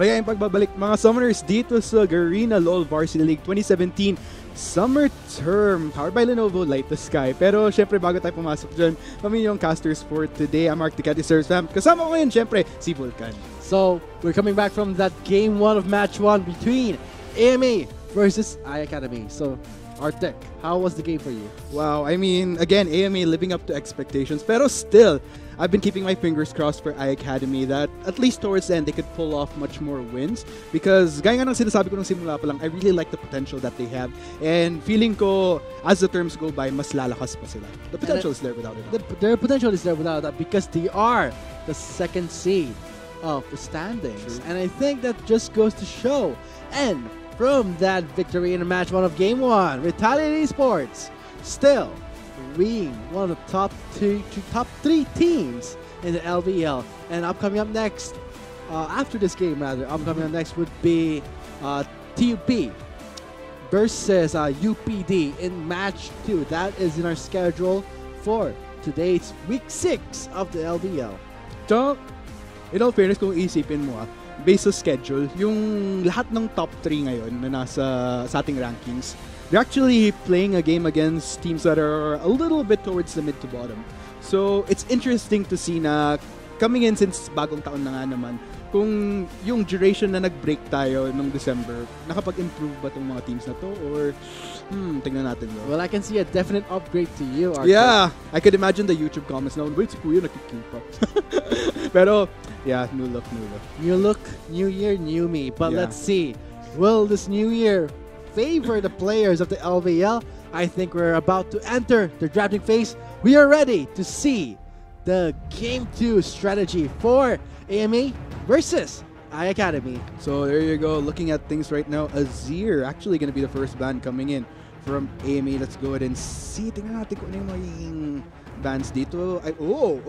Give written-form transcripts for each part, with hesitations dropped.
Maligayang pagbabalik mga summoners dito sa Garena LOL Varsity League 2017 Summer Term, powered by Lenovo, Light the Sky. Pero syempre bago tayo pumasok dyan, kami yung casters for today. I'm Mark the Decisive. Kasama ko ngayon syempre si Vulcan. So, we're coming back from that game 1 of match 1 between AMA versus iAcademy. So, Artek, how was the game for you? Wow, I mean, again, AMA living up to expectations. Pero still, I've been keeping my fingers crossed for iAcademy that at least towards the end, they could pull off much more wins. Because, gaya nga ng sinasabi ko nung simula pa lang, I really like the potential that they have. And feeling ko, as the terms go by, mas lalakas pa sila. The potential is there without it. Their potential is there without that because they are the second seed of the standings. True. And I think that just goes to show. And from that victory in match 1 of game 1, Retaliate Esports still being one of the top 3 teams in the LVL. And upcoming up next, after this game rather, upcoming up next would be TUP versus UPD in match 2. That is in our schedule for today's week 6 of the LVL. So, in all fairness, kung isipin mo based sa schedule, yung lahat ng top 3 ngayon na nasa sa ating rankings, they're actually playing a game against teams that are a little bit towards the mid to bottom. So, it's interesting to see na coming in since bagong taon na nga naman, kung yung duration na nag-break tayo nung December, nakapag-improve ba tong mga teams na to? Or, tingnan natin. Bro. Well, I can see a definite upgrade to you, Arthur. Yeah, I could imagine the YouTube comments now. Wait, si Kuya nakikip pa. Pero, yeah, new look. New look, new year, new me. But let's see, will this new year favor the players of the LVL? I think we're about to enter the drafting phase. We are ready to see the Game 2 strategy for AMA versus iAcademy. So there you go, looking at things right now. Azir actually going to be the first ban coming in from AMA. Let's go ahead and see. Tingnan natin kung ano yung magiging bans dito.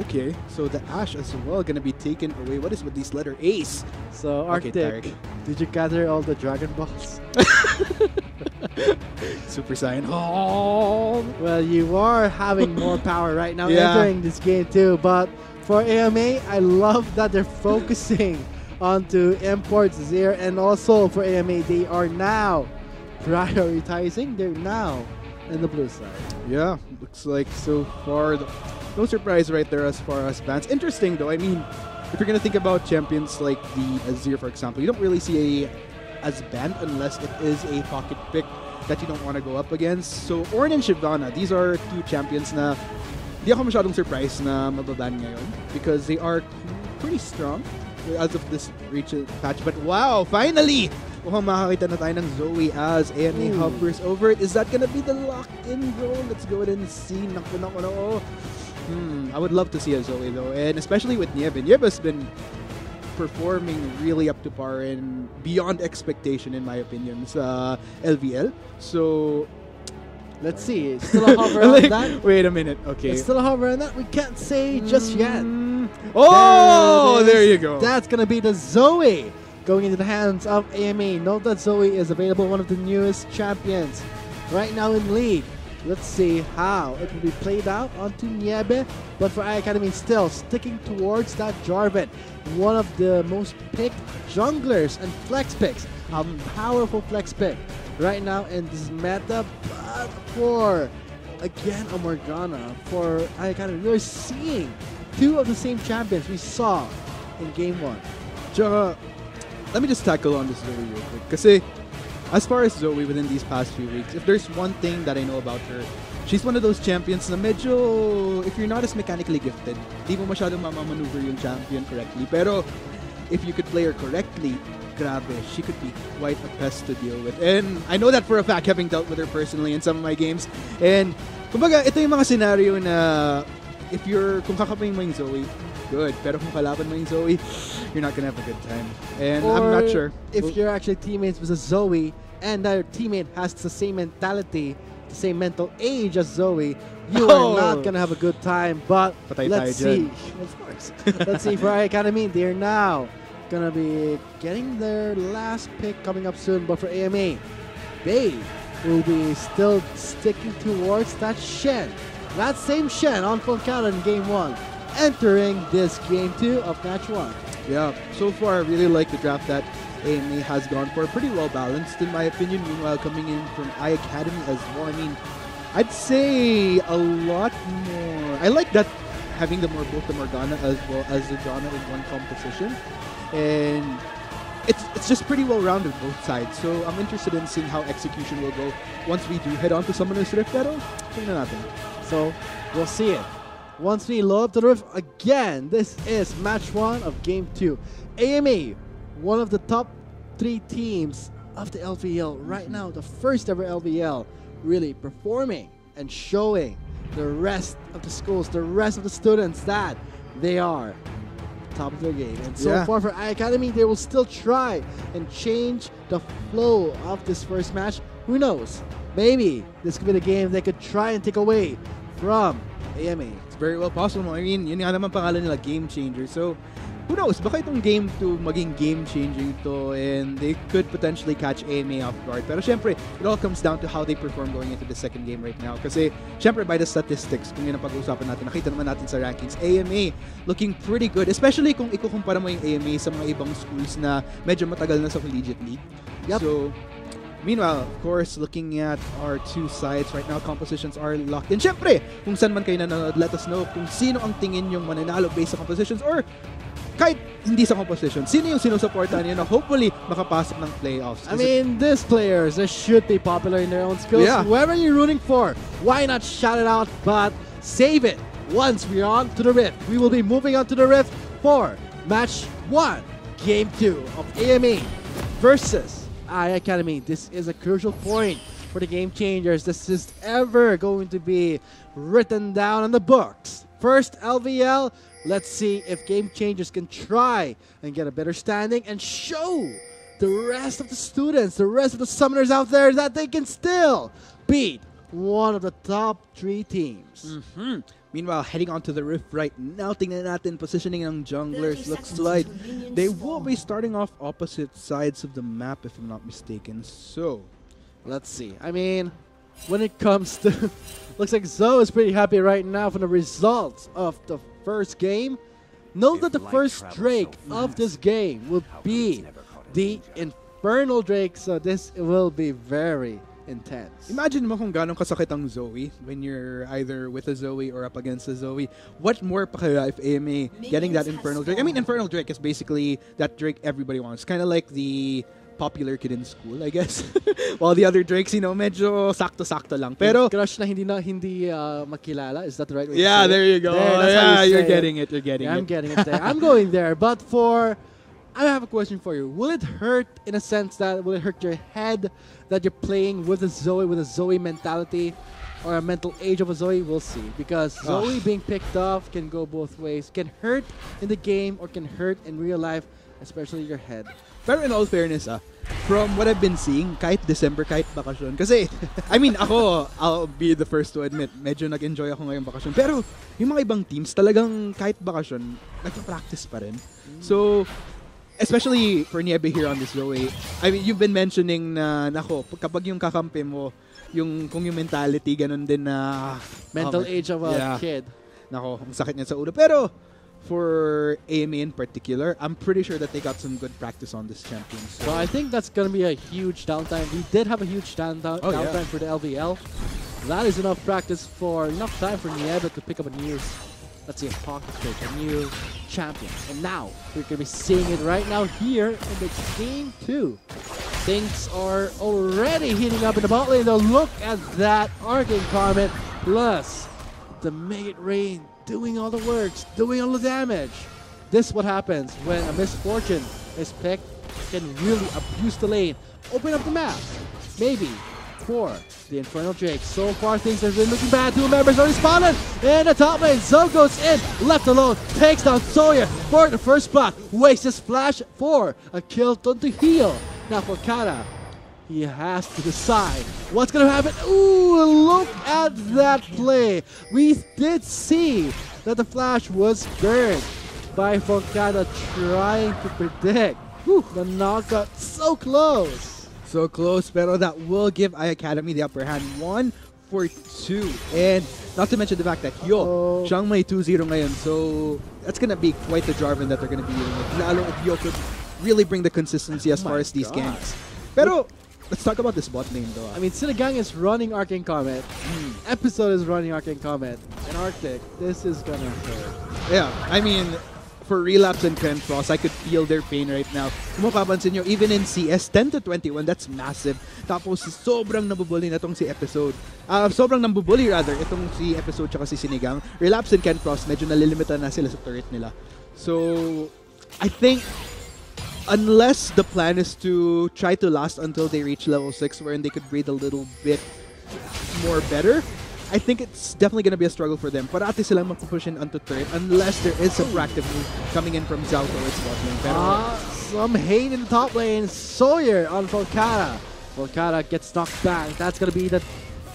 Okay. So the Ashe as well going to be taken away. What is with these letter A's? So Arctic, did you gather all the Dragon Balls? Super Saiyan. Oh, well, you are having more power right now entering this game too. But for AMA, I love that they're focusing onto imports there, and also for AMA, they are now prioritizing. They're now in the blue side. Yeah, looks like so far no surprise right there as far as bans. Interesting though. I mean, if you're gonna think about champions like the Azir, for example, you don't really see as banned unless it is a pocket pick that you don't want to go up against. So Ornn and Shyvana, these are 2 champions na di ako masyadong surprised na mababan ngayon because they are pretty strong as of this patch. But wow, finally! Mukhang makakita na tayo ng Zoe as AMA hovers over it. Is that gonna be the lock-in role? Let's go ahead and see. Naku. I would love to see a Zoe though, and especially with Nieve. Nieve's been performing really up to par and beyond expectation in my opinion sa LVL. So let's see. It's still a hover on that. Wait a minute. Okay. It's still a hover on that. We can't say just yet. Oh, there you go. That's gonna be the Zoe going into the hands of AMA. Note that Zoe is available, one of the newest champions right now in League. Let's see how it will be played out onto Niebe. But for iAcademy, still sticking towards that Jarvan, one of the most picked junglers and flex picks. A powerful flex pick right now in this meta. But for, again, a Morgana for iAcademy, we're seeing 2 of the same champions we saw in game 1. Let me just tackle on this Zoe real quick. Kasi as far as Zoe within these past few weeks, if there's one thing that I know about her, she's one of those champions na medyo, if you're not as mechanically gifted, di mo masyadong mamamaneuver yung champion correctly. Pero if you could play her correctly, grabe, she could be quite a pest to deal with. And I know that for a fact, having dealt with her personally in some of my games. And kumbaga, ito yung mga scenario na kung kakapin mo yung Zoe, good. Pero kung kalaban mo yung Zoe, you're not gonna have a good time. And I'm not sure. If you're actually teammates with a Zoe and that your teammate has the same mentality, the same mental age as Zoe, you are not gonna have a good time. But let's see. Of course. Let's see for iAcademy. They're now gonna be getting their last pick coming up soon. But for AMA, they will be still sticking towards that Shen. That same Shen on full count in game 1. Entering this game 2 of match 1. Yeah, so far I really like the draft that AMA has gone for pretty well balanced in my opinion. Meanwhile, coming in from I Academy as well. I mean, I'd say a lot more. I like that having both the Morgana as well as the Jana in one composition, and it's just pretty well rounded both sides. So I'm interested in seeing how execution will go once we do head on to Summoner's Rift. Pero tingnan natin. So we'll see it. Once we load up the Rift again, this is match 1 of Game 2. AMA, one of the top 3 teams of the LVL right now, the first ever LVL, really performing and showing the rest of the schools, the rest of the students that they are top of their game. And so far for I Academy, they will still try and change the flow of this first match. Who knows? Maybe this could be the game they could try and take away from AMA. It's very well possible. I mean, yun nga naman pangalan nila, game changer. So, who knows? Baka itong game 2 maging game-changing to, and they could potentially catch AMA off guard. Pero syempre, it all comes down to how they perform going into the second game right now. Kasi syempre, by the statistics, kung yun ang pag-uusapan natin, nakita naman natin sa rankings, AMA looking pretty good. Especially kung ikukumpara mo yung AMA sa mga ibang schools na medyo matagal na sa collegiate league. Yep. So, meanwhile, of course, looking at our two sides right now, compositions are locked in. Syempre, kung saan man kayo nanonood, let us know kung sino ang tingin yung mananalo based sa compositions, or kahit hindi sa composition, sino yung sinusuportahan nyo na hopefully makapasok ng playoffs. I mean, these players, they should be popular in their own skills. Yeah. Whoever you're rooting for, why not shout it out, but save it once we're on to the Rift. We will be moving on to the Rift for match 1, game 2 of AMA versus I Academy. This is a crucial point for the game changers. This is ever going to be written down in the books. First LVL, let's see if game changers can try and get a better standing and show the rest of the students, the rest of the summoners out there that they can still beat one of the top 3 teams. Meanwhile, heading on to the Rift right now, tingnan natin positioning ng junglers. Looks like they will be starting off opposite sides of the map if I'm not mistaken. So, let's see. I mean, when it comes to... looks like Zoe is pretty happy right now from the results of the first game. Note that the first Drake of this game will be the Infernal Drake, so this will be very intense. imagine mo kung gano'ng kasakit ang Zoe when you're either with a Zoe or up against a Zoe. What more pa kaya if AMA getting that Infernal Drake? I mean, Infernal Drake is basically that Drake everybody wants. Kind of like the popular kid in school, I guess. While the other Drakes, medyo sakto-sakto lang. Pero crush na hindi makilala, is that the right way? Yeah, there you go. Yeah, you're getting it. You're getting it. I'm getting it there. I'm going there. But I have a question for you. Will it hurt in a sense that, will it hurt your head that you're playing with a Zoe mentality or a mental age of a Zoe? We'll see. Because Zoe being picked off can go both ways. Can hurt in the game or can hurt in real life, especially your head. Pero in all fairness, from what I've been seeing, kahit December, kahit bakasyon. Kasi, I mean, I'll be the first to admit, medyo nag-enjoy ako ngayong bakasyon. Pero, yung mga ibang teams, talagang kahit bakasyon, nagpa-practice pa rin. So, especially for Niebe here on this Zoe, I mean, you've been mentioning na, kapag yung kakampi mo, kung yung mentality, ganun din na... mental age of a kid. Ang sakit niya sa ulo. Pero, for AMA in particular, I'm pretty sure that they got some good practice on this champion. So I think that's going to be a huge downtime. We did have a huge downtime for the LVL. That is enough time for Niebe to pick up a new, let's see, a pocket pick, a new champion. And now, we're going to be seeing it right now here in the game 2. Things are already heating up in the bot lane, though. Look at that Arcane Comet plus the Make It Rain doing all the works, doing all the damage. This is what happens when a misfortune is picked, can really abuse the lane, open up the map. Maybe for the Infernal Drake. So far things have been looking bad. 2 members are respawning in the top lane. Zoe goes in, left alone, takes down Sawyer for the first spot. Wastes his flash for a kill to heal. Now for Kara, he has to decide what's going to happen. Ooh, look at that play. We did see that the flash was burned by Foncada trying to predict. Whew, the knockout so close. So close, pero that will give I Academy the upper hand. 1-2. And not to mention the fact that Siyang may 2-0 ngayon. So that's going to be quite the jargon that they're going to be dealing with. Lalo if Yo could really bring the consistency as far as these God. ganks. Pero, let's talk about this bot lane though. I mean, Sinigang is running Arcane Comet. Episode is running Arcane Comet. And Arctic, this is gonna hurt. Yeah, I mean, for Relapse and Ken Frost, I could feel their pain right now. Kung mapapansin nyo, even in CS, 10 to 21, that's massive. Tapos, sobrang nabubully na tong si Episode. Sobrang nabubully rather, itong si Episode tsaka si Sinigang. Relapse and Ken Frost, medyo nalilimita na sila sa turret nila. So, I think, unless the plan is to try to last until they reach level 6, wherein they could breathe a little bit more better, I think it's definitely going to be a struggle for them. Parati silang mapupush in onto turret unless there is some proactive move coming in from Zhao towards bot lane. Pero Some hate in the top lane. Sawyer on Volcata. Volcata gets knocked back. That's going to be the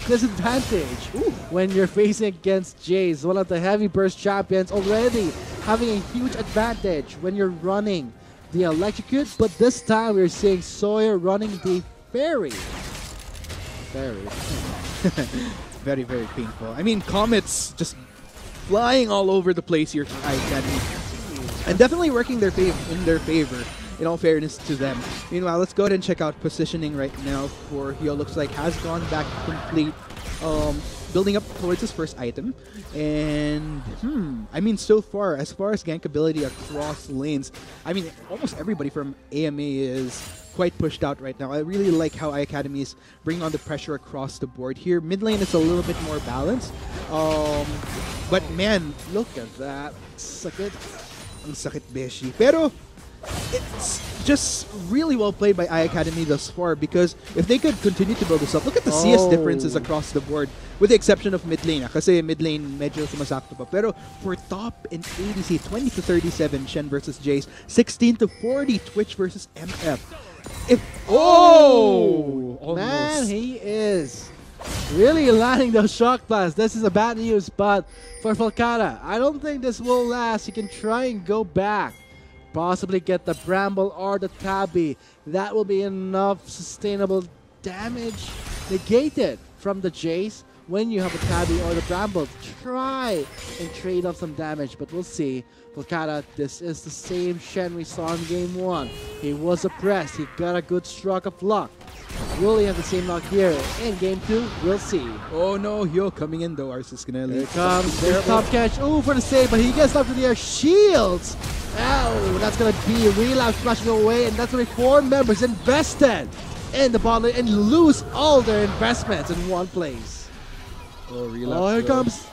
disadvantage when you're facing against Jace, one of the heavy burst champions, already having a huge advantage when you're running the Electrocute. But this time we're seeing Sawyer running the Fairy. very, very painful. I mean, Comets just flying all over the place here for IAC. And definitely working in their favor, in all fairness to them. Meanwhile, let's go ahead and check out positioning right now for Hyo. Looks like has gone back complete, building up towards his first item. And, I mean, so far as gank ability across lanes, I mean, almost everybody from AMA is quite pushed out right now. I really like how iAcademy is bringing on the pressure across the board here. Mid lane is a little bit more balanced. But man, look at that. Sakit. Ang sakit beshi. Pero it's just really well played by iAcademy thus far, because if they could continue to build this up, look at the CS differences across the board, with the exception of mid lane. Kasi mid lane medyo sumasakto pa. Pero for top and ADC, 20 to 37 Shen versus Jace, 16 to 40 Twitch versus MF. Almost. Man, he is really landing those shock blasts. This is a bad news, but for Volcata, I don't think this will last. He can try and go back, possibly get the Bramble or the Tabby. That will be enough sustainable damage negated from the Jace when you have a Tabby or the Bramble to try and trade off some damage, but we'll see. Volcata, this is the same Shen we saw in Game 1. He was oppressed. He got a good stroke of luck. Will he have the same luck here in Game 2? We'll see. Oh no, Hyo coming in though. Arceus gonna leave. Here comes their top catch. Ooh, for the save, but he gets up to the air. Shields! Ow, that's gonna be a Relapse flashing away, and that's gonna be 4 members invested in the bot lane and lose all their investments in one place. Oh, Relapse. Oh, here comes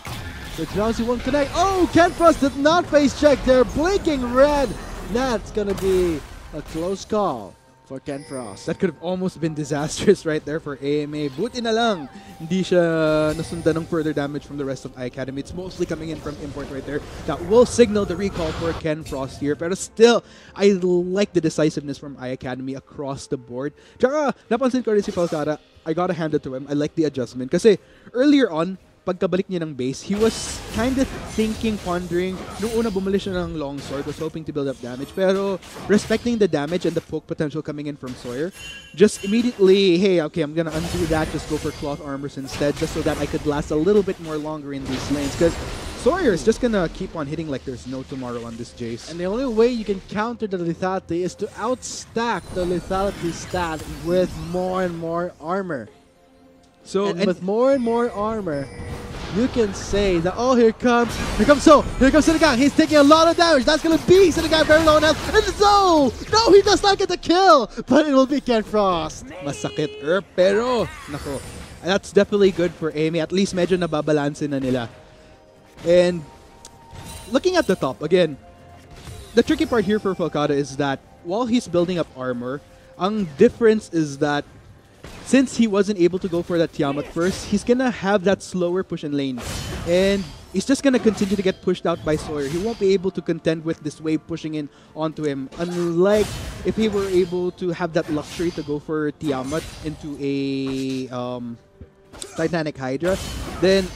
the Drowsy won't connect. Oh, Ken Frost did not face check there. Blinking red. That's going to be a close call for Ken Frost. That could have almost been disastrous right there for AMA. Buti na lang, hindi siya nasundan ng further damage from the rest of iAcademy. It's mostly coming in from import right there. That will signal the recall for Ken Frost here. Pero still, I like the decisiveness from iAcademy across the board. Tsaka, napansin ko rin si Volcata, I gotta hand it to him. I like the adjustment. Kasi earlier on, pagkabalik niya ng base, he was kind of thinking, pondering. Nung una bumalik siya ng longsword, was hoping to build up damage. Pero respecting the damage and the poke potential coming in from Sawyer, just immediately, hey, okay, I'm gonna undo that, just go for cloth armors instead, just so that I could last a little bit more longer in these lanes. Because Sawyer is just gonna keep on hitting like there's no tomorrow on this Jace. And the only way you can counter the lethality is to outstack the lethality stat with more and more armor. So, and with more and more armor, you can say that, oh, here comes Sinigang. He's taking a lot of damage. That's going to be Sinigang very low now. And so, no, he does not get the kill, but it will be Ken Frost. Masakit, pero, nako, that's definitely good for Amy. At least medyo nababalansin na nila. And looking at the top, again, the tricky part here for Volcata is that while he's building up armor, ang difference is that since he wasn't able to go for that Tiamat first, he's gonna have that slower push in lane. And he's just gonna continue to get pushed out by Sawyer. He won't be able to contend with this wave pushing in onto him. Unlike if he were able to have that luxury to go for Tiamat into a Titanic Hydra, then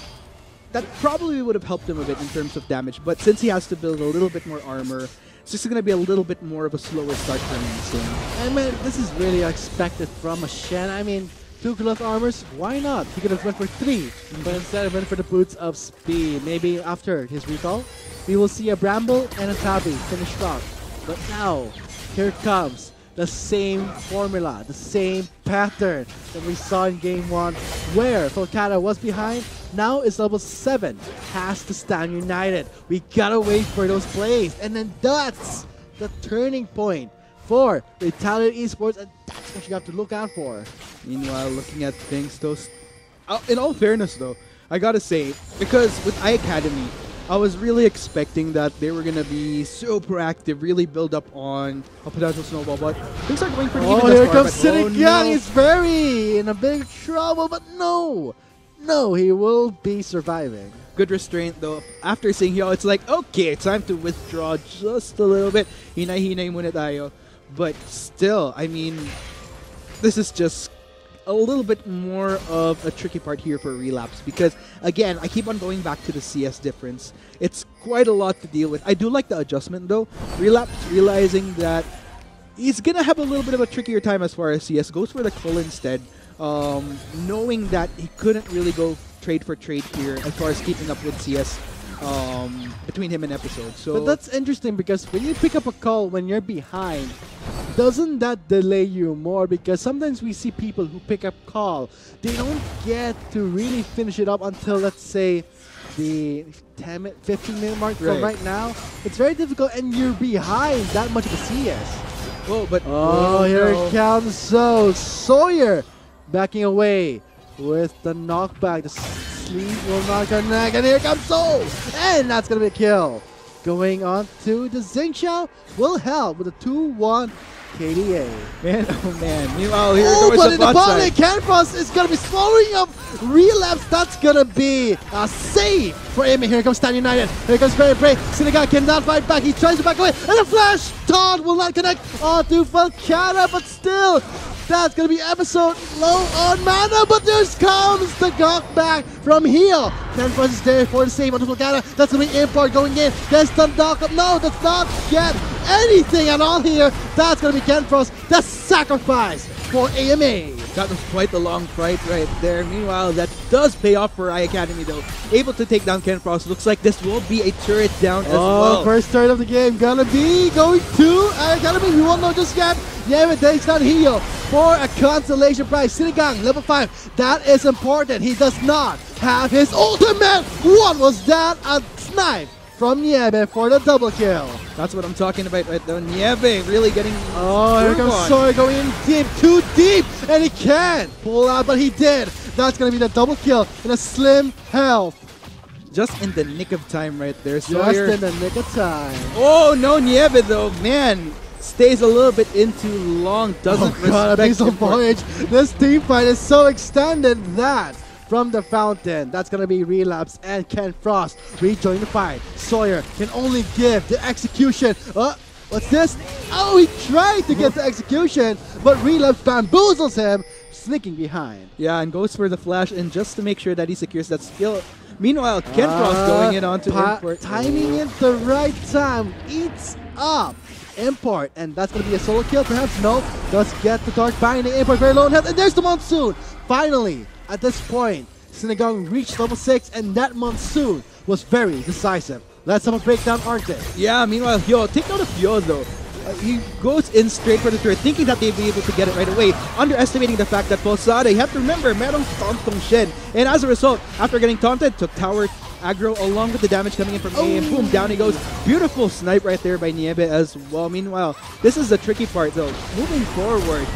that probably would have helped him a bit in terms of damage. But since he has to build a little bit more armor, it's just going to be a little bit more of a slower start for him. I mean, this is really expected from a Shen. I mean, 2 cloth armors, why not? He could have went for 3, but instead went for the boots of speed. Maybe after his recall, we will see a Bramble and a Tabby finish strong. But now, here comes the same formula, the same pattern that we saw in game 1, where Volcano was behind. Now it's level 7, has to stand united. We gotta wait for those plays, and then that's the turning point for Retaliate Esports, and that's what you have to look out for. Meanwhile, looking at things, those in all fairness though, I gotta say, because with iAcademy, I was really expecting that they were gonna be so proactive, really build up on a potential snowball, but things are going pretty even Here thus far. comes But Sinigang. no. He's very in a big trouble, but no, he will be surviving. Good restraint though. After seeing Hyo, it's like, okay, time to withdraw just a little bit. Hinay-hinay muna tayo. But still, I mean, this is just a little bit more of a tricky part here for Relapse because, again, I keep on going back to the CS difference. It's quite a lot to deal with. I do like the adjustment though. Relapse realizing that he's gonna have a little bit of a trickier time as far as CS goes for the call instead, knowing that he couldn't really go trade for trade here as far as keeping up with CS between him and Episode. So, But that's interesting because when you pick up a call when you're behind, doesn't that delay you more? Because sometimes we see people who pick up call, they don't get to really finish it up until, let's say, the 15-minute mark from right now. It's very difficult, and you're behind that much of a CS. whoa, but Here it comes. So Sawyer backing away with the knockback. The sleeve will not connect, and here comes Soul, and that's gonna be a kill. Going on to the Xingqiao will help with a 2-1 KDA. Man, oh man. Meanwhile, here Oh, goes but the in the bot bot side. lane, Canfrost is gonna be swallowing up Relapse. That's gonna be a save for him. And here comes Stan United. Here comes Very Prey. Sinigang cannot fight back. He tries to back away, and the flash taunt will not connect onto Volcano, but still, that's gonna be Episode low on mana. But there comes the knockback from Heal. Canfrost is there for the save onto Volcano. That's gonna be Import going in. There's the knock-up. No, does not get anything at all here. That's gonna be Canfrost. The sacrifice for AMA. That was quite the long fight right there. Meanwhile, that does pay off for iAcademy though. Able to take down Ken Frost. Looks like this will be a turret down as well. First turret of the game gonna be going to iAcademy. We won't know just yet. Yeah, but takes down Hio for a consolation prize. Sinigang, level 5. That is important. He does not have his ultimate. What was that? A snipe from Niebe for the double kill. That's what I'm talking about right there. Nieve really getting... Here comes Sawyer going in deep, too deep, and he can't pull out, but he did. That's going to be the double kill in a slim health. Just in the nick of time right there. Just Sawyer. in the nick of time. Oh, no, Nieve though. Man, stays a little bit in too long. Doesn't God, a piece of Import. foliage. This team fight is so extended that from the fountain, that's going to be Relapse and Ken Frost rejoin the fight. Sawyer can only give the execution. What's this? Oh, he tried to get the execution, but Relapse bamboozles him, sneaking behind. Yeah, and goes for the flash, and just to make sure that he secures that skill. Meanwhile, Ken Frost going in onto Import. Timing it the right time. Eats up Import, and that's going to be a solo kill. Perhaps no. Does get the Dark Binding. Import very low in health, and there's the Monsoon. Finally, at this point, Sinigang reached level 6, and that Monsoon was very decisive. Let's have a breakdown, aren't they? Yeah, meanwhile, Hyo, take note of Hyo though. He goes in straight for the turret, thinking that they'd be able to get it right away, underestimating the fact that Pulsada, you have to remember, merong Tontong Shen. And as a result, after getting taunted, took tower aggro along with the damage coming in from A, and boom, down he goes. Beautiful snipe right there by Niebe as well. Meanwhile, this is the tricky part though. Moving forward,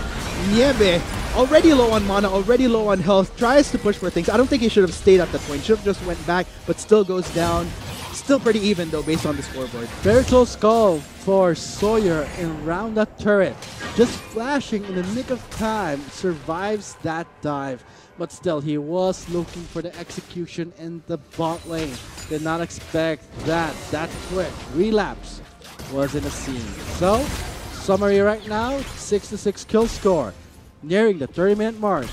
Niebe, already low on mana, already low on health, tries to push for things. I don't think he should have stayed at that point. Should have just went back, but still goes down. Still pretty even though based on the scoreboard. Very close call for Sawyer around that turret. Just flashing in the nick of time, survives that dive. But still, he was looking for the execution in the bot lane. Did not expect that quick. Relapse was in the scene. So, summary right now, 6-6 kill score. Nearing the 30-minute mark.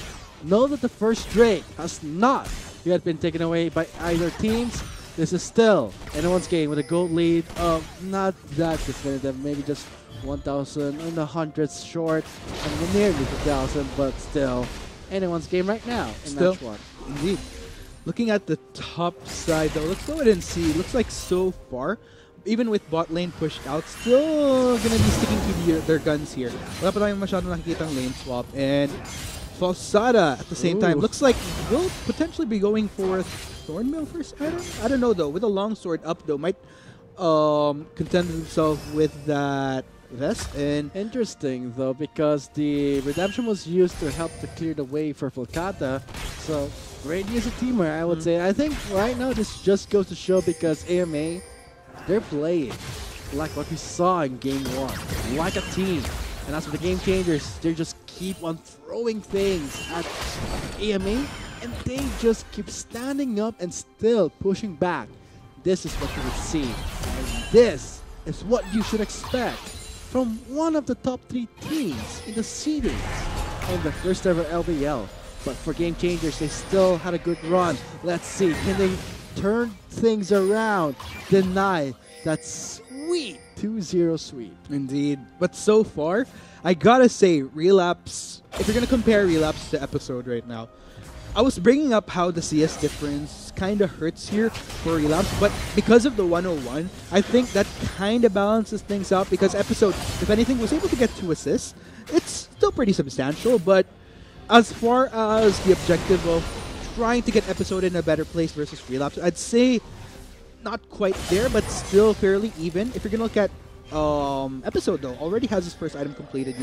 Know that the first Drake has not yet been taken away by either teams. This is still anyone's game with a gold lead of not that definitive, maybe just 1,000 in the hundreds short and nearly 2,000, but still anyone's game right now in Still, match 1. Indeed. Looking at the top side though, let's go ahead and see. Looks like so far, even with bot lane pushed out, still gonna be sticking to their guns here. Wala pa tayong masyadong nakikitang lane swap. And Falsada at the same time looks like will potentially be going for Thornmail first item. I don't know though. With a longsword up though, might contend himself with that vest. And interesting though, because the redemption was used to help to clear the way for Volcata. So great use of teamer, I would say. I think right now this just goes to show because AMA, they're playing like what we saw in game 1, like a team. And as for the game changers, they just keep on throwing things at AMA, and they just keep standing up and still pushing back. This is what you would see. And this is what you should expect from one of the top 3 teams in the seedings of the first ever LBL. But for game changers, they still had a good run. Let's see, can they turn things around, deny that sweet 2-0 sweep? indeed. But so far, I gotta say, Relapse, if you're gonna compare Relapse to Episode right now, I was bringing up how the CS difference kind of hurts here for Relapse, but because of the 101, I think that kind of balances things out because Episode, if anything, was able to get 2 assists. It's still pretty substantial, but as far as the objective of trying to get Episode in a better place versus Relapse, I'd say not quite there, but still fairly even. If you're gonna look at Episode though, already has his first item completed,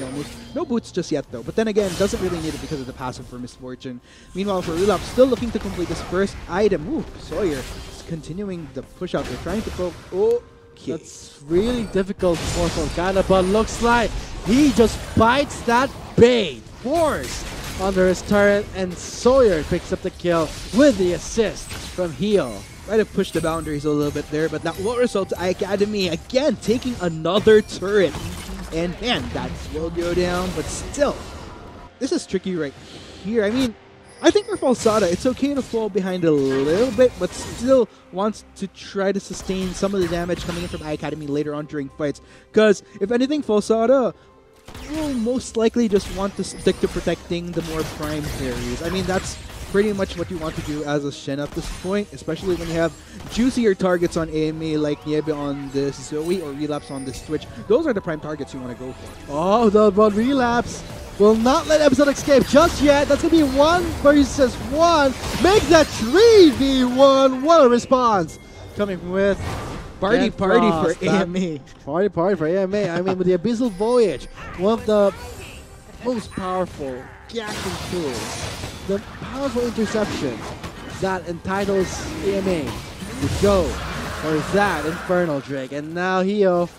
no boots just yet though, but then again, doesn't really need it because of the passive for Misfortune. Meanwhile, for Relapse, still looking to complete his first item. Ooh, Sawyer is continuing the push out. They're trying to poke. Okay. That's really difficult for Volcana, but looks like he just bites that bait. Force under his turret, and Sawyer picks up the kill with the assist from Hio. Might have pushed the boundaries a little bit there, but that will result to Academy again taking another turret. And man, that will go down, but still, this is tricky right here. I mean, I think for Falsada, it's okay to fall behind a little bit, but still wants to try to sustain some of the damage coming in from Academy later on during fights. Because if anything, Falsada will most likely just want to stick to protecting the more prime carries. I mean, that's pretty much what you want to do as a Shen at this point, especially when you have juicier targets on AMA like Niebe on this Zoe or Relapse on this Twitch. Those are the prime targets you want to go for. Oh, but Relapse will not let Episode escape just yet. That's going to be 1 versus 1. Make that 3v1. What a response. Coming with Party for AMA. Party for AMA. I mean, with the Abyssal Voyage, one of the most powerful gassing tools. The powerful interception that entitles AMA to go for that Infernal Drake. And now Hio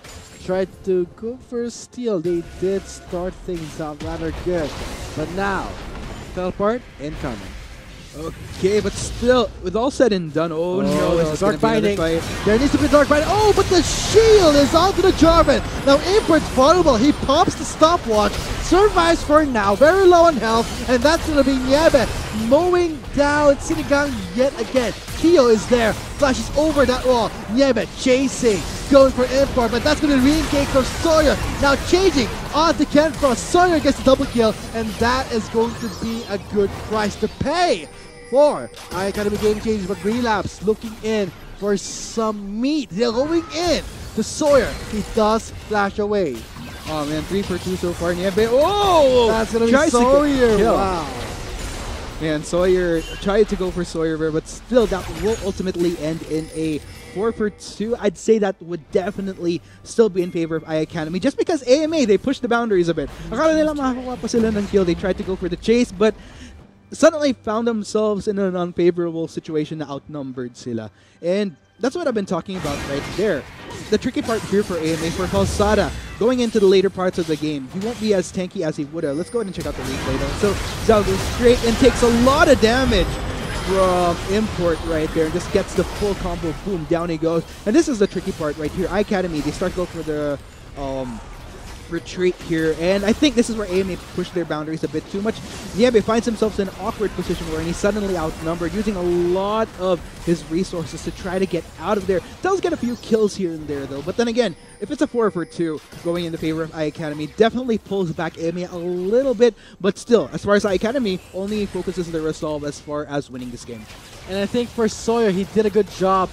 tried to go for a steal. They did start things out rather good. But now, teleport incoming. Okay, but still, with all said and done, no, it's Dark Binding. Fight. There needs to be Dark Binding. Oh, but the shield is onto the Jarvan. Now Import's vulnerable. He pops the stopwatch, survives for now, very low on health, and that's going to be Niebe mowing down Sinigang yet again. Hio is there, flashes over that wall. Niebe chasing, going for Import, but that's going to re-engage from Sawyer. Now changing on to Ken Frost. Sawyer gets the double kill, and that is going to be a good price to pay for Academy Game Changers. But Relapse looking in for some meat. They're going in to Sawyer. He does flash away. Oh man, 3 for 2 so far. Niebe. Oh! That's going to be Sawyer. Wow. Man, Sawyer tried to go for Sawyer, but still that will ultimately end in a 4 for 2. I'd say that would definitely still be in favor of Academy just because AMA, they pushed the boundaries a bit. Akala nila makakuha pa sila ng kill. They tried to go for the chase, but suddenly found themselves in an unfavorable situation na outnumbered sila. And that's what I've been talking about right there. The tricky part here for AMA, for Falsada, going into the later parts of the game, he won't be as tanky as he would have. Let's go ahead and check out the replay though. So Zhao goes straight and takes a lot of damage from Import right there and just gets the full combo. Boom, down he goes. And this is the tricky part right here. Academy, they start going for the retreat here, and I think this is where AMA pushed their boundaries a bit too much. Niebe finds himself in an awkward position where he's suddenly outnumbered, using a lot of his resources to try to get out of there. Does get a few kills here and there though, but then again, if it's a 4 for 2 going in the favor of Academy, definitely pulls back AMA a little bit, but still, as far as Academy, only focuses their resolve as far as winning this game. And I think for Sawyer, he did a good job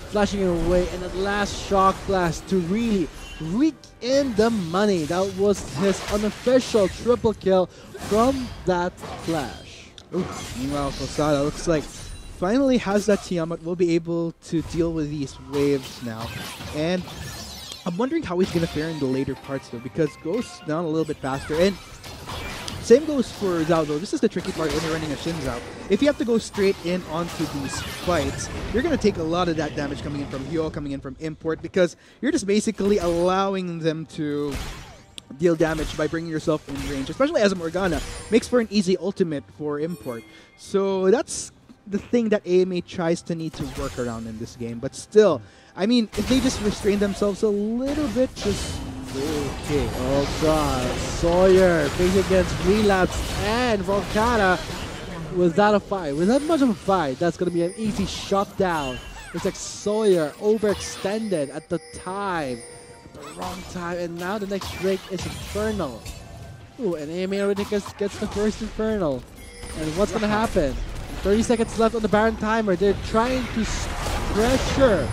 flashing it away, and that last shock blast to really rake in the money. That was his unofficial triple kill from that flash. Ooh, meanwhile, Posada looks like finally has that Tiamat, will be able to deal with these waves now. And I'm wondering how he's going to fare in the later parts though, because goes down a little bit faster. And same goes for Zhao though. This is the tricky part when you're running a Shin Zhao. If you have to go straight in onto these fights, you're going to take a lot of that damage coming in from Hyo, coming in from import, because you're just basically allowing them to deal damage by bringing yourself in range, especially as a Morgana. Makes for an easy ultimate for import. So that's the thing that AMA tries to need to work around in this game. But still, I mean, if they just restrain themselves a little bit, just okay. Oh god, Sawyer facing against Relapse and Volcana. Without a fight, without much of a fight, that's going to be an easy shutdown. It's like Sawyer overextended at the time, at the wrong time, and now the next break is Infernal. Ooh, and AMA already gets the first Infernal. And what's going to happen? 30 seconds left on the Baron timer. They're trying to pressure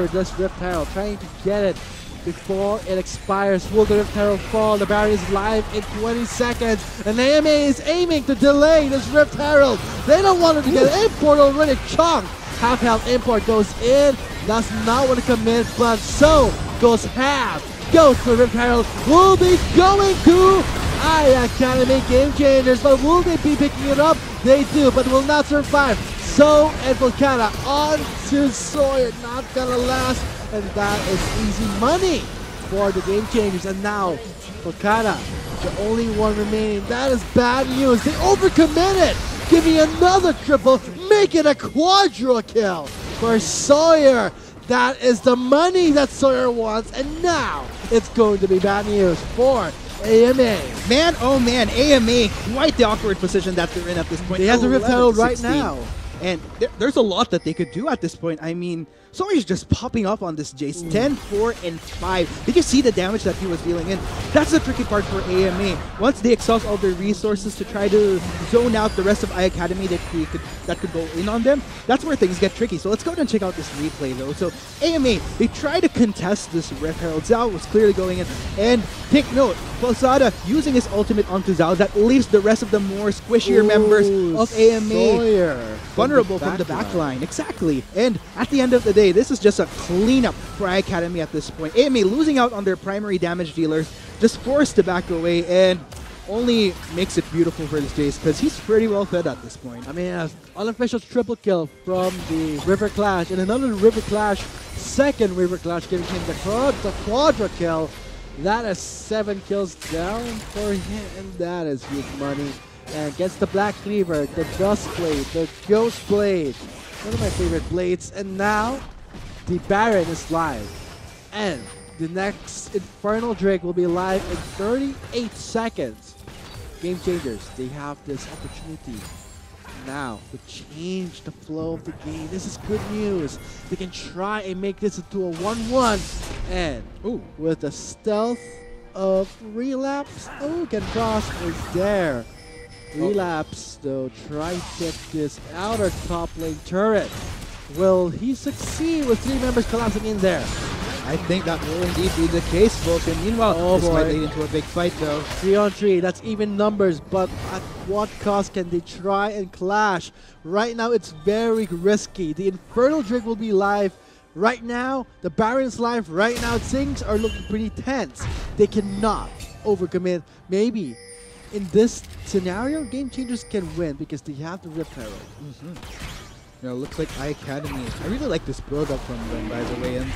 this Rift Herald, trying to get it before it expires. Will the Rift Herald fall? The Baron is live in 20 seconds, and AMA is aiming to delay this Rift Herald. They don't want it to get import already. Chong, half health import goes in, does not want to commit, but so goes half. Goes to Rift Herald. Will be going to Academy Game Changers, but will they be picking it up? They do, but will not survive. So and Volcana on to Sawyer, not gonna last, and that is easy money for the Game Changers. And now Volcana, the only one remaining. That is bad news. They overcommitted. Give me another triple, make it a quadra kill for Sawyer. That is the money that Sawyer wants, and now it's going to be bad news for AMA. Man, oh man, AMA, quite the awkward position that they're in at this point. They have the Rift Herald right now. And there's a lot that they could do at this point. I mean, Sawyer's just popping up on this Jace. 10, 4, and 5. Did you see the damage that he was dealing in? That's the tricky part for AMA. Once they exhaust all their resources to try to zone out the rest of iAcademy that could go in on them, that's where things get tricky. So let's go ahead and check out this replay though. So AMA, they try to contest this Rift Herald. Zhao was clearly going in. And take note, Posada using his ultimate onto Zhao, that leaves the rest of the more squishier members of AMA Sawyer vulnerable from the back line. Exactly. And at the end of the day, this is just a cleanup for iAcademy at this point. AMA losing out on their primary damage dealers, just forced to back away, and only makes it beautiful for this Jace because he's pretty well fed at this point. I mean, an unofficial triple kill from the River Clash, and another River Clash, second River Clash, giving him the quadra kill. That is 7 kills down for him, and that is huge money. And gets the Black Cleaver, the Dust Blade, the Ghost Blade, one of my favorite blades, and now the Baron is live. And the next Infernal Drake will be live in 38 seconds. Game Changers, they have this opportunity now to change the flow of the game. This is good news. They can try and make this into a 1-1. And with the stealth of Relapse, Ken Cross is there. Relapse, though, try to get this outer top lane turret. Will he succeed with 3 members collapsing in there? I think that will indeed be the case, folks. And meanwhile, this might lead into a big fight, though. 3-on-3, that's even numbers, but at what cost can they try and clash? Right now, it's very risky. The Infernal Drake will be live right now. The Baron's live right now. Things are looking pretty tense. They cannot overcommit. Maybe in this scenario, Game Changers can win because they have the Rift Herald. You know, looks like iAcademy. I really like this build-up from them, by the way. And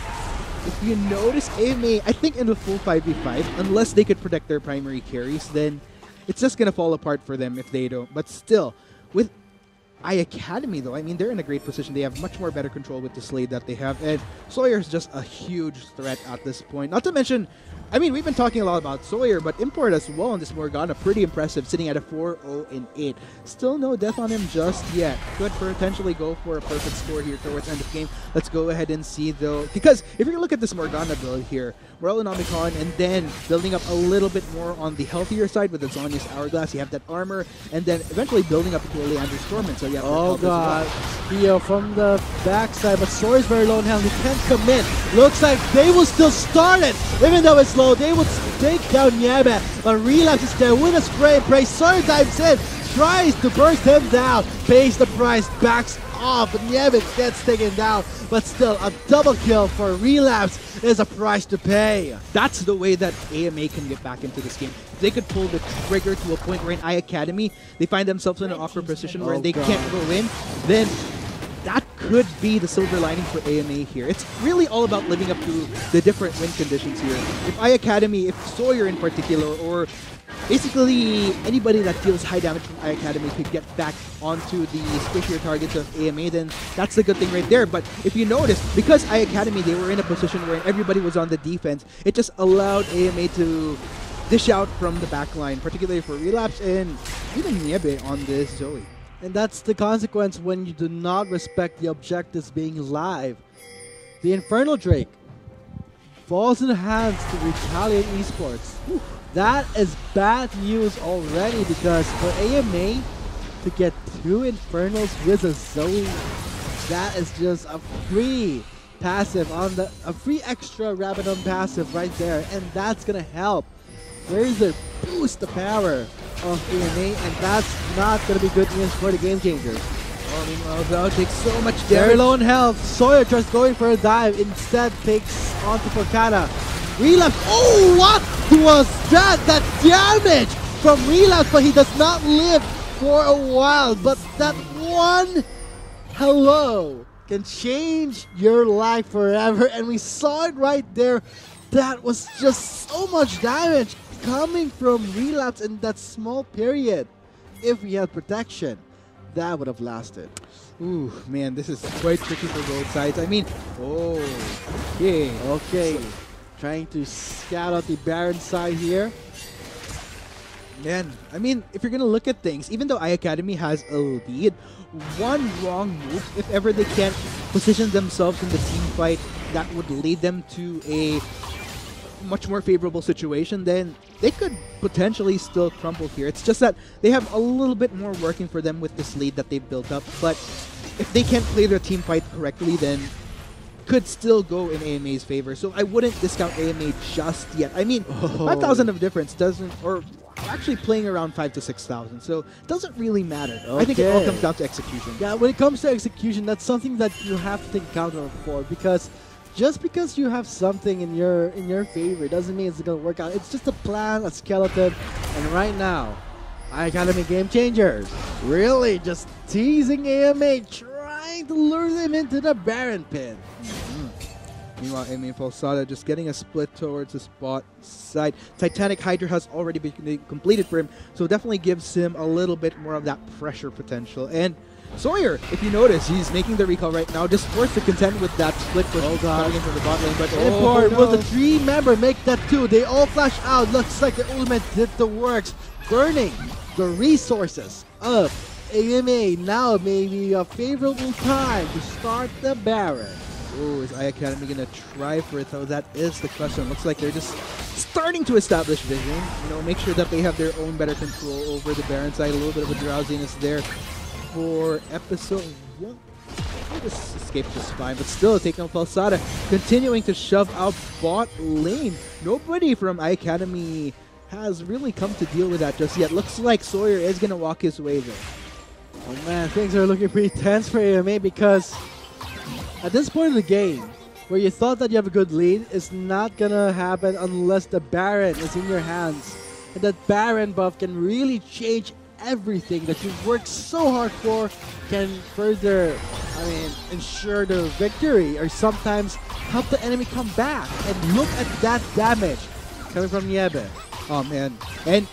if you notice, AMA, I think in the full 5v5, unless they could protect their primary carries, then it's just going to fall apart for them if they don't. But still, with iAcademy, though, I mean, they're in a great position. They have much more better control with the Slade that they have. And Sawyer's just a huge threat at this point. Not to mention, I mean, we've been talking a lot about Sawyer, but Import as well on this Morgana, pretty impressive, sitting at a 4-0-8. Still no death on him just yet. Could potentially go for a perfect score here towards the end of the game. Let's go ahead and see, though, because if you look at this Morgana build here, Royal Nomicon, and then building up a little bit more on the healthier side with the Zhonya's Hourglass, you have that armor, and then eventually building up into a Leander Stormman. So So yeah, Oh that helped as well. god, Theo from the backside, but Sora's very low in health. He can't commit. Looks like they will still start it, even though it's low. They would take down Niebe, but Relapse is there with a spray and pray. Sora dives in, tries to burst him down, pays the price, backs off, but Niebe gets taken down. But still, a double kill for Relapse is a price to pay. That's the way that AMA can get back into this game. If they could pull the trigger to a point where in iAcademy, they find themselves in an awkward position where they can't go in, then that could be the silver lining for AMA here. It's really all about living up to the different win conditions here. If iAcademy, if Sawyer in particular, or basically anybody that deals high damage from iAcademy could get back onto the squishier targets of AMA, then that's the good thing right there. But if you notice, because iAcademy, they were in a position where everybody was on the defense, it just allowed AMA to dish out from the backline, particularly for Relapse and even Niebe on this Zoe. And that's the consequence when you do not respect the objectives being live. The Infernal Drake falls in the hands to Retaliate Esports. Whew. That is bad news already, because for AMA to get 2 Infernals with a Zoe, that is just a free passive on a free extra Rabadon passive right there, and that's gonna help further boost the power of AMA, and that's not gonna be good news for the Game Changers. Oh, meanwhile, Zhao takes so much damage. Very low in health. Sawyer just going for a dive, instead takes onto Forcada. Relapse. Oh, what was that? That damage from Relapse, but he does not live for a while. But that one hello can change your life forever, and we saw it right there. That was just so much damage coming from Relapse in that small period. If he had protection, that would have lasted. Ooh, man, this is quite tricky for both sides. I mean, oh, okay. Okay. Trying to scout out the Baron side here. Man, I mean, if you're going to look at things, even though iAcademy has a lead, one wrong move, if ever they can't position themselves in the team fight that would lead them to a much more favorable situation, then they could potentially still crumble here. It's just that they have a little bit more working for them with this lead that they've built up, but if they can't play their team fight correctly, then could still go in AMA's favor. So I wouldn't discount AMA just yet. I mean, 5,000 of difference doesn't, or actually playing around 5,000 to 6,000, so it doesn't really matter. I think it all comes down to execution. Yeah, when it comes to execution, that's something that you have to take counter for, because just because you have something in your favor doesn't mean it's gonna work out. It's just a plan, a skeleton, and right now, iAcademy Game Changers really just teasing AMA, trying to lure them into the Baron pin. Meanwhile, AMA Falsada just getting a split towards the spot side. Titanic Hydra has already been completed for him, so definitely gives him a little bit more of that pressure potential. And Sawyer, if you notice, he's making the recall right now, just forced to contend with that split push coming in from the bot lane. But will the 3-member make that 2? They all flash out. Looks like the ultimate did the works, burning the resources of AMA. Now maybe a favorable time to start the Baron. Oh, is iAcademy going to try for it though? That is the question. Looks like they're just starting to establish vision. You know, make sure that they have their own better control over the Baron side. A little bit of a drowsiness there for episode 1. This escaped just fine, but still taking on Falsada, continuing to shove out bot lane. Nobody from iAcademy has really come to deal with that just yet. Looks like Sawyer is going to walk his way there. Oh man, things are looking pretty tense for AMA, because at this point in the game, where you thought that you have a good lead, it's not gonna happen unless the Baron is in your hands. And that Baron buff can really change everything that you worked so hard for, can further, ensure the victory, or sometimes help the enemy come back. And look at that damage coming from Niebe. Oh man. And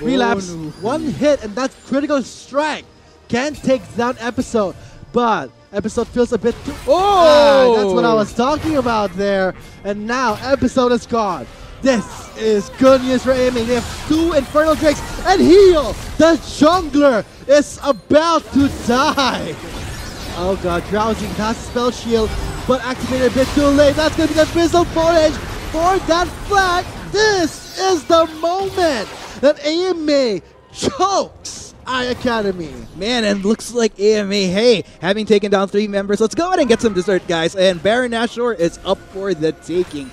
Relapse, one hit, and that's critical strike. Can't take down Episode, but Episode feels a bit too... Oh! That's what I was talking about there. And now Episode is gone. This is good news for AMA. They have 2 Infernal Drakes, and Heal, the jungler, is about to die. Oh god, Drowsing has spell shield, but activated a bit too late. That's going to be the Fizzle footage for that flag. This is the moment that AMA chokes I Academy. Man, and looks like AMA, hey, having taken down 3 members, let's go ahead and get some dessert, guys. And Baron Nashor is up for the taking.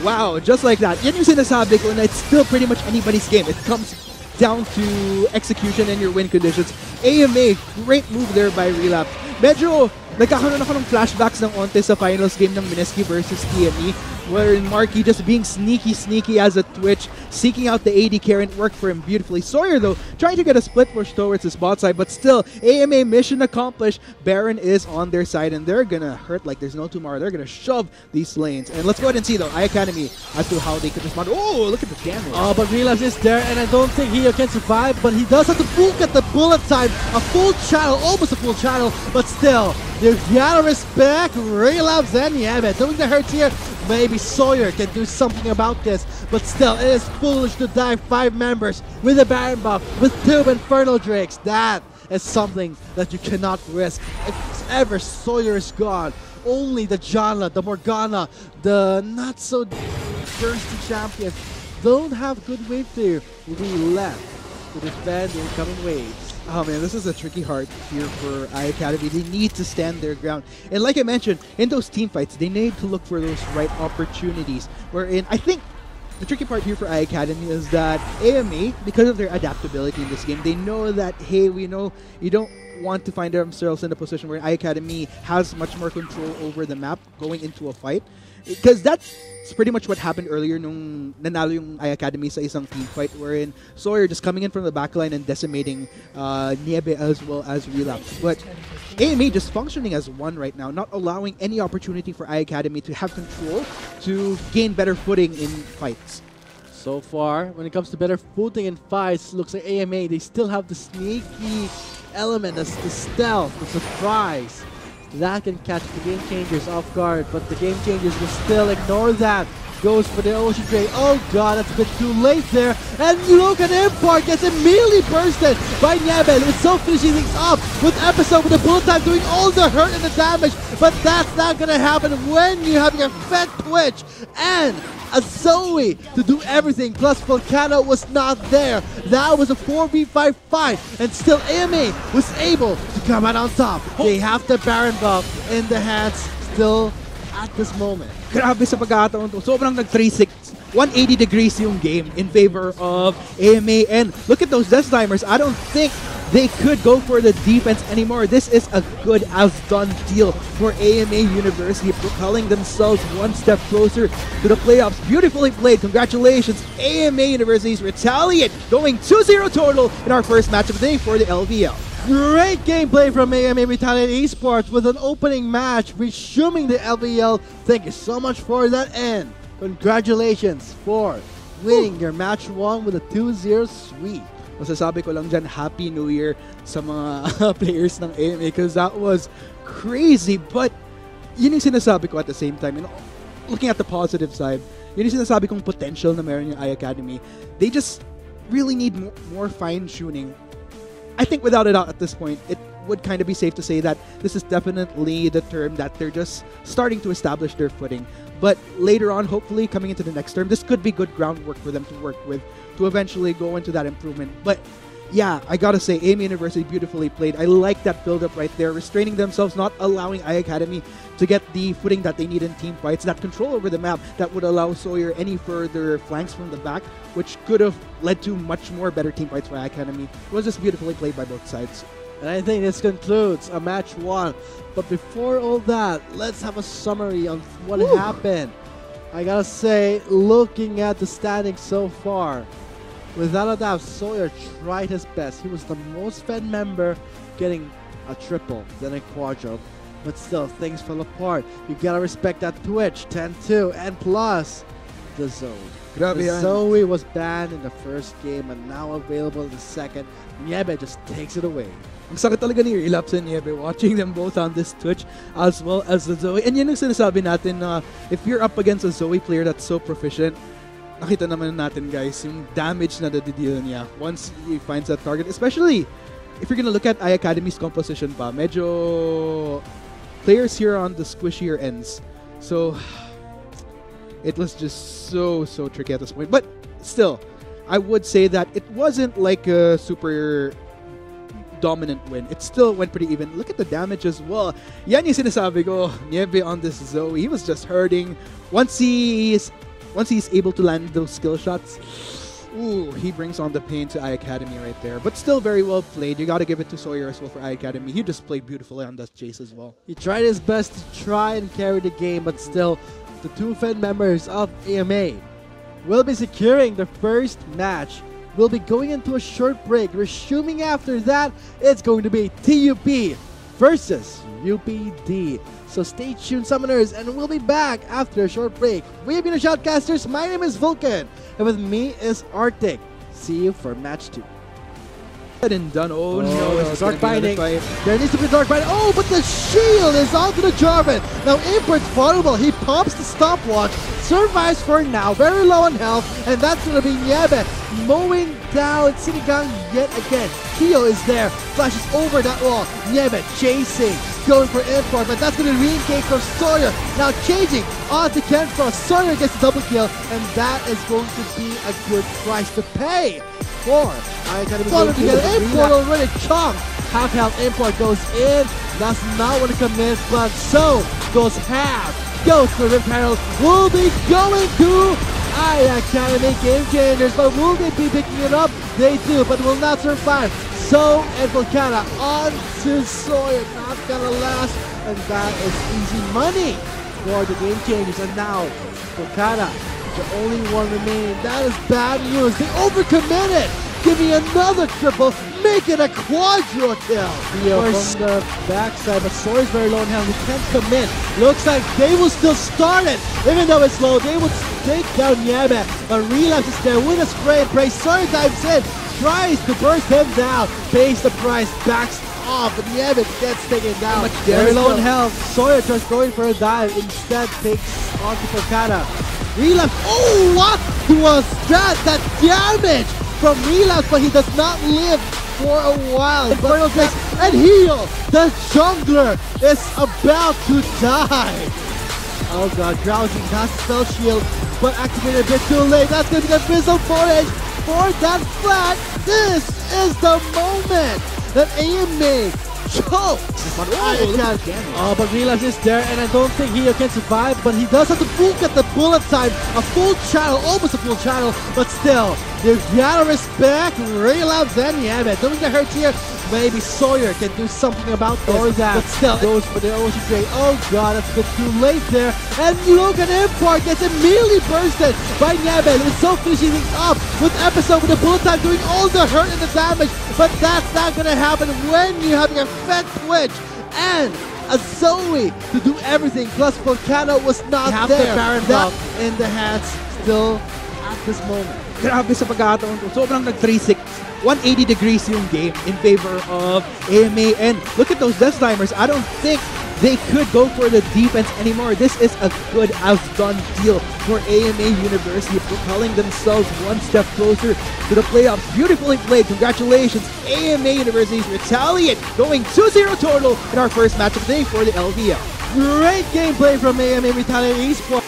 Wow, just like that. Yan yung sinasabi ko na it's still pretty much anybody's game. It comes down to execution and your win conditions. AMA, great move there by Relapse. Medyo nagkakaroon ako ng flashbacks ng onte sa finals game ng Mineski versus TME, wherein Marky just being sneaky as a Twitch, seeking out the AD carry, and worked for him beautifully. Sawyer, though, trying to get a split push towards his bot side, but still, AMA mission accomplished. Baron is on their side, and they're gonna hurt like there's no tomorrow. They're gonna shove these lanes. And let's go ahead and see, though, iAcademy as to how they could respond. Oh, look at the damage. Oh, but Relapse is there, and I don't think he can survive, but he does have to book at the bullet time. A full channel, almost a full channel, but still, you gotta respect Relapse and Yabet doing the hurt here. Maybe Sawyer can do something about this, but still, it is foolish to dive 5 members with a Baron buff, with 2 Infernal Drakes. That is something that you cannot risk. If ever Sawyer is gone, only the Janla, the Morgana, the not so thirsty champions don't have good wave tier will be left to defend the incoming waves. Oh man, this is a tricky heart here for iAcademy. They need to stand their ground. And like I mentioned, in those team fights, they need to look for those right opportunities. Wherein, I think the tricky part here for iAcademy is that AMA, because of their adaptability in this game, they know that, hey, we know you don't want to find themselves in a position where iAcademy has much more control over the map going into a fight. Because that's pretty much what happened earlier nung nanalo yung iAcademy sa isang team fight wherein Sawyer just coming in from the backline and decimating Niebe as well as Relapse. But AMA just functioning as one right now, not allowing any opportunity for iAcademy to have control to gain better footing in fights. So far, when it comes to better footing in fights, looks like AMA, they still have the sneaky element, the stealth, the surprise. That can catch the Game Changers off guard, but the Game Changers will still ignore that. Goes for the Ocean Ray. Oh god, that's a bit too late there. And look at Import gets immediately bursted by Nyebel. It's so finishing things up with Episode with the bullet time doing all the hurt and the damage. But that's not gonna happen when you have your fed Twitch and a Zoe to do everything. Plus Volcano was not there. That was a 4v5 fight, and still AMA was able to come out on top. They have the Baron buff in the hands still at this moment. Grabe sa pagkakataon to. Sobrang nag-360, 180 degrees yung game in favor of AMA. And look at those death timers. I don't think they could go for the defense anymore. This is a good as done deal for AMA University, propelling themselves one step closer to the playoffs. Beautifully played. Congratulations, AMA University's Retaliate, going 2-0 total in our first match of the day for the LVL. Great gameplay from AMA Retaliate Esports with an opening match resuming the LVL. Thank you so much for that, and congratulations for winning your match 1 with a 2-0 sweep. Masasabi ko lang dyan, Happy New Year sa mga players ng AMA because that was crazy. But yun yung sinasabi ko at the same time. You know, looking at the positive side, yun yung sinasabi kong potential na meron yung iAcademy. They just really need more fine-tuning. I think without a doubt at this point, it would kind of be safe to say that this is definitely the term that they're just starting to establish their footing. But later on, hopefully coming into the next term, this could be good groundwork for them to work with to eventually go into that improvement. But yeah, I gotta say, AMA University beautifully played. I like that build-up right there, restraining themselves, not allowing iAcademy to get the footing that they need in team fights, that control over the map that would allow Sawyer any further flanks from the back, which could have led to much more better team fights for iAcademy. It was just beautifully played by both sides. And I think this concludes a match 1. But before all that, let's have a summary on what happened. I gotta say, looking at the standings so far, without a doubt, Sawyer tried his best. He was the most fed member, getting a triple, then a quadruple. But still, things fell apart. You gotta respect that Twitch, 10-2, and plus, the Zoe. The Zoe was banned in the first game and now available in the second. Niebe just takes it away. Ang sakit talaga ni Relapse and Niebe watching them both on this Twitch as well as the Zoe. And yun yung sinasabi natin na if you're up against a Zoe player that's so proficient, nakita naman natin guys yung damage na nadideal niya once he finds that target. Especially if you're gonna look at iAcademy's composition pa, medyo players here on the squishier ends. So it was just so tricky at this point. But still, I would say that it wasn't like a super dominant win. It still went pretty even. Look at the damage as well. Yan yung sinasabi ko, Niebe on this Zoe. He was just hurting. Once he's able to land those skill shots, ooh, he brings on the pain to I Academy right there. But still very well played. You got to give it to Sawyer as well for I Academy. He just played beautifully on that chase as well. He tried his best to try and carry the game, but still, the two Fed members of AMA will be securing the first match. We'll be going into a short break. Resuming after that, it's going to be TUP versus UPD. So stay tuned, Summoners, and we'll be back after a short break. We have been the Shoutcasters. My name is Vulcan, and with me is Arctic. See you for match 2. And done. Oh no, it's dark binding. There needs to be dark binding. Oh, but the shield is onto the Jarvan. Now Import's vulnerable. He pops the stopwatch, survives for now, very low on health, and that's gonna be Niebe mowing down Sinigang yet again. Kyo is there, flashes over that wall. Niebe chasing, going for Import, but that's gonna re-engage from Sawyer. Now changing onto Kenfrost. Sawyer gets a double kill, and that is going to be a good price to pay for I Academy. Follow together. Import already chomped. Half health Import goes in. Does not want to commit, but so goes half. Goes to Rift Herald. Will be going to I Academy Game Changers, but will they be picking it up? They do, but will not survive. So and Volcana on to Sawyer. Not gonna last, and that is easy money for the Game Changers. And now Volcana, the only one remaining. That is bad news. They overcommitted. Give me another triple. Make it a quadra kill. From the backside, but Sawyer's very low in health. He can't commit. Looks like they will still start it. Even though it's low, they would take down Niebe. But Relapse is there with a spray and pray. Sawyer dives in. Tries to burst him down. Pays the price. Backs off. But Niebe gets taken down. Very low in health. Sawyer tries going for a dive. Instead takes onto Volcana. Relapse. Oh, what was that? That damage from Relapse, but he does not live for a while. And Heal, the jungler, is about to die. Oh god, Drowsing has spell shield, but activated a bit too late. That's going to be the Fizzle footage for that flag. This is the moment that AMA chokes. But Relapse is there, and I don't think he can survive, but he does have to get the bullet time. A full channel, almost a full channel, but still, you gotta respect Relapse and Niebe. Doing the hurt here. Maybe Sawyer can do something about this. Or that, but still, goes for the Ocean Trade. Oh god, that's a bit too late there. And look at Import gets immediately bursted by Niebe. It's so finishing things up with Episode with the bullet time doing all the hurt and the damage. But that's not gonna happen when you have a Fed Twitch and a Zoe to do everything. Plus Volcano was not there. That in the hands still at this moment. Grabe sa pagkataon to. Sobrang nag-3-6. 180 degrees yung game in favor of AMA. And look at those death timers. I don't think they could go for the defense anymore. This is a good outdone deal for AMA University, propelling themselves one step closer to the playoffs. Beautifully played. Congratulations, AMA University's Retaliate, going 2-0 total in our first match of the day for the LVL. Great gameplay from AMA Retaliate Esports.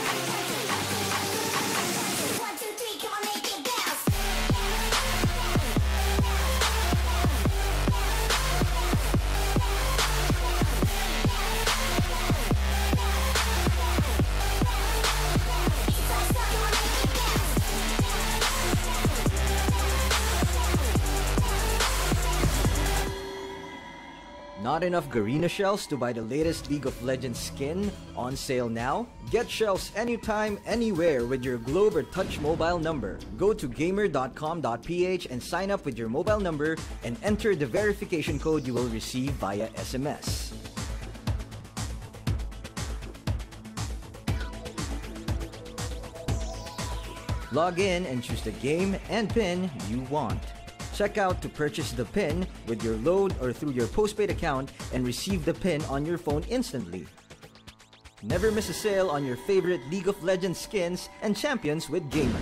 Not enough Garena shells to buy the latest League of Legends skin? On sale now? Get shells anytime, anywhere with your Globe or Touch mobile number. Go to gamer.com.ph and sign up with your mobile number and enter the verification code you will receive via SMS. Log in and choose the game and pin you want. Check out to purchase the pin with your load or through your postpaid account and receive the pin on your phone instantly. Never miss a sale on your favorite League of Legends skins and champions with Gamer.